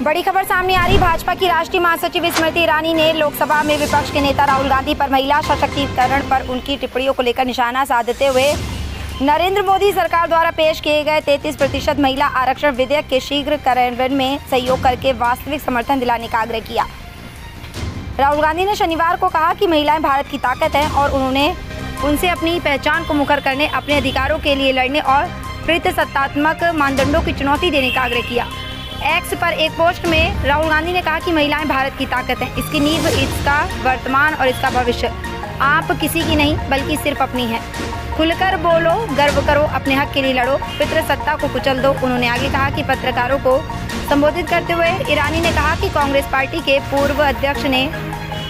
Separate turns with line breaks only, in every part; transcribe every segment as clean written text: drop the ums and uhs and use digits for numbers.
बड़ी खबर सामने आ रही। भाजपा की राष्ट्रीय महासचिव स्मृति ईरानी ने लोकसभा में विपक्ष के नेता राहुल गांधी पर महिला सशक्तिकरण पर उनकी टिप्पणियों को लेकर निशाना साधते हुए नरेंद्र मोदी सरकार द्वारा पेश किए गए 33% महिला आरक्षण विधेयक के शीघ्र कार्यान्वयन में सहयोग करके वास्तविक समर्थन दिलाने का आग्रह किया। राहुल गांधी ने शनिवार को कहा कि महिलाएं भारत की ताकत हैं और उन्होंने उनसे अपनी पहचान को मुखर करने, अपने अधिकारों के लिए लड़ने और प्रतिसत्तात्मक मानदंडों की चुनौती देने का आग्रह किया। एक्स पर एक पोस्ट में राहुल गांधी ने कहा कि महिलाएं भारत की ताकत हैं, इसकी नींव, इसका वर्तमान और इसका भविष्य आप किसी की नहीं बल्कि सिर्फ अपनी है। खुलकर बोलो, गर्व करो, अपने हक के लिए लड़ो, पितृसत्ता को कुचल दो। उन्होंने आगे कहा कि पत्रकारों को संबोधित करते हुए ईरानी ने कहा कि कांग्रेस पार्टी के पूर्व अध्यक्ष ने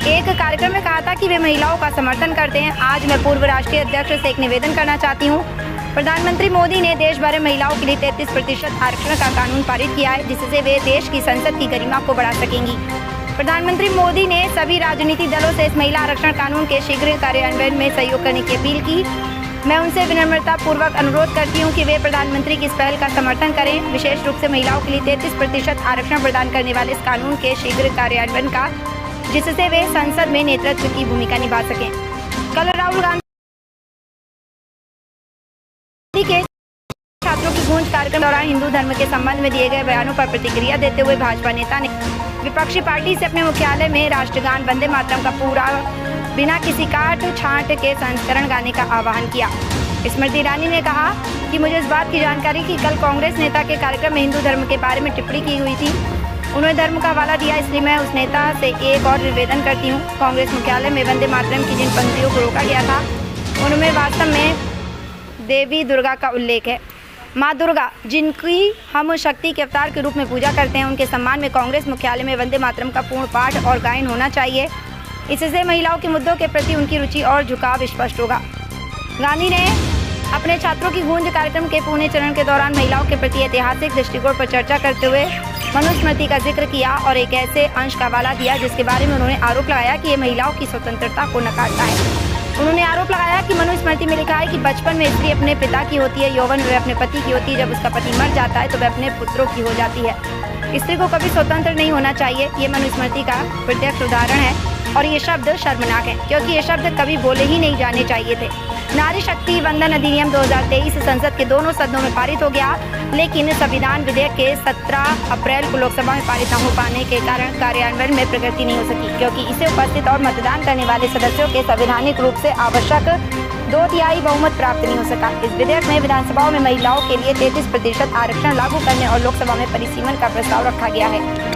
एक कार्यक्रम में कहा था कि वे महिलाओं का समर्थन करते हैं। आज मैं पूर्व राष्ट्रीय अध्यक्ष से एक निवेदन करना चाहती हूँ। प्रधानमंत्री मोदी ने देश भर में महिलाओं के लिए 33% आरक्षण का कानून पारित किया है, जिससे वे देश की संसद की गरिमा को बढ़ा सकेंगी। प्रधानमंत्री मोदी ने सभी राजनीतिक दलों से इस महिला आरक्षण कानून के शीघ्र कार्यान्वयन में सहयोग करने की अपील की। मैं उनसे विनम्रता पूर्वक अनुरोध करती हूं कि वे प्रधानमंत्री की इस पहल का समर्थन करें, विशेष रूप से महिलाओं के लिए 33% आरक्षण प्रदान करने वाले इस कानून के शीघ्र कार्यान्वयन का, जिससे वे संसद में नेतृत्व की भूमिका निभा सकें। कल राहुल गांधी के छात्रों की गूंज कार्यक्रम दौरान हिंदू धर्म के संबंध में दिए गए बयानों पर प्रतिक्रिया देते हुए भाजपा नेता ने विपक्षी पार्टी से अपने मुख्यालय में राष्ट्रगान वंदे मातरम का पूरा बिना किसी काट छांट के संस्करण गाने का आह्वान किया। स्मृति ईरानी ने कहा कि मुझे इस बात की जानकारी कि कल कांग्रेस नेता के कार्यक्रम में हिंदू धर्म के बारे में टिप्पणी की हुई थी। उन्होंने धर्म का हवाला दिया, इसलिए मैं उस नेता से एक और निवेदन करती हूँ। कांग्रेस मुख्यालय में वंदे मातरम की जिन पंक्तियों को रोका गया था, उनमें वास्तव में देवी दुर्गा का उल्लेख है। माँ दुर्गा, जिनकी हम शक्ति के अवतार के रूप में पूजा करते हैं, उनके सम्मान में कांग्रेस मुख्यालय में वंदे मातरम का पूर्ण पाठ और गायन होना चाहिए। इससे महिलाओं के मुद्दों के प्रति उनकी रुचि और झुकाव स्पष्ट होगा। गांधी ने अपने छात्रों की गूंज कार्यक्रम के पुणे चरण के दौरान महिलाओं के प्रति ऐतिहासिक दृष्टिकोण पर चर्चा करते हुए मनुस्मृति का जिक्र किया और एक ऐसे अंश का हवाला दिया जिसके बारे में उन्होंने आरोप लगाया कि ये महिलाओं की स्वतंत्रता को नकारता है। उन्होंने आरोप लगाया कि मनुस्मृति में लिखा है कि बचपन में स्त्री अपने पिता की होती है, यौवन में अपने पति की होती है, जब उसका पति मर जाता है तो वह अपने पुत्रों की हो जाती है। स्त्री को कभी स्वतंत्र नहीं होना चाहिए। ये मनुस्मृति का प्रत्यक्ष उदाहरण है और ये शब्द शर्मनाक है, क्योंकि ये शब्द कभी बोले ही नहीं जाने चाहिए थे। नारी शक्ति वंदन अधिनियम 2023 संसद के दोनों सदनों में पारित हो गया, लेकिन संविधान विधेयक के 17 अप्रैल को लोकसभा में पारित न हो पाने के कारण कार्यान्वयन में प्रगति नहीं हो सकी, क्योंकि इसे उपस्थित और मतदान करने वाले सदस्यों के संवैधानिक रूप से आवश्यक 2/3 बहुमत प्राप्त नहीं हो सका। इस विधेयक में विधानसभाओं में महिलाओं के लिए 33% आरक्षण लागू करने और लोकसभा में परिसीमन का प्रस्ताव रखा गया है।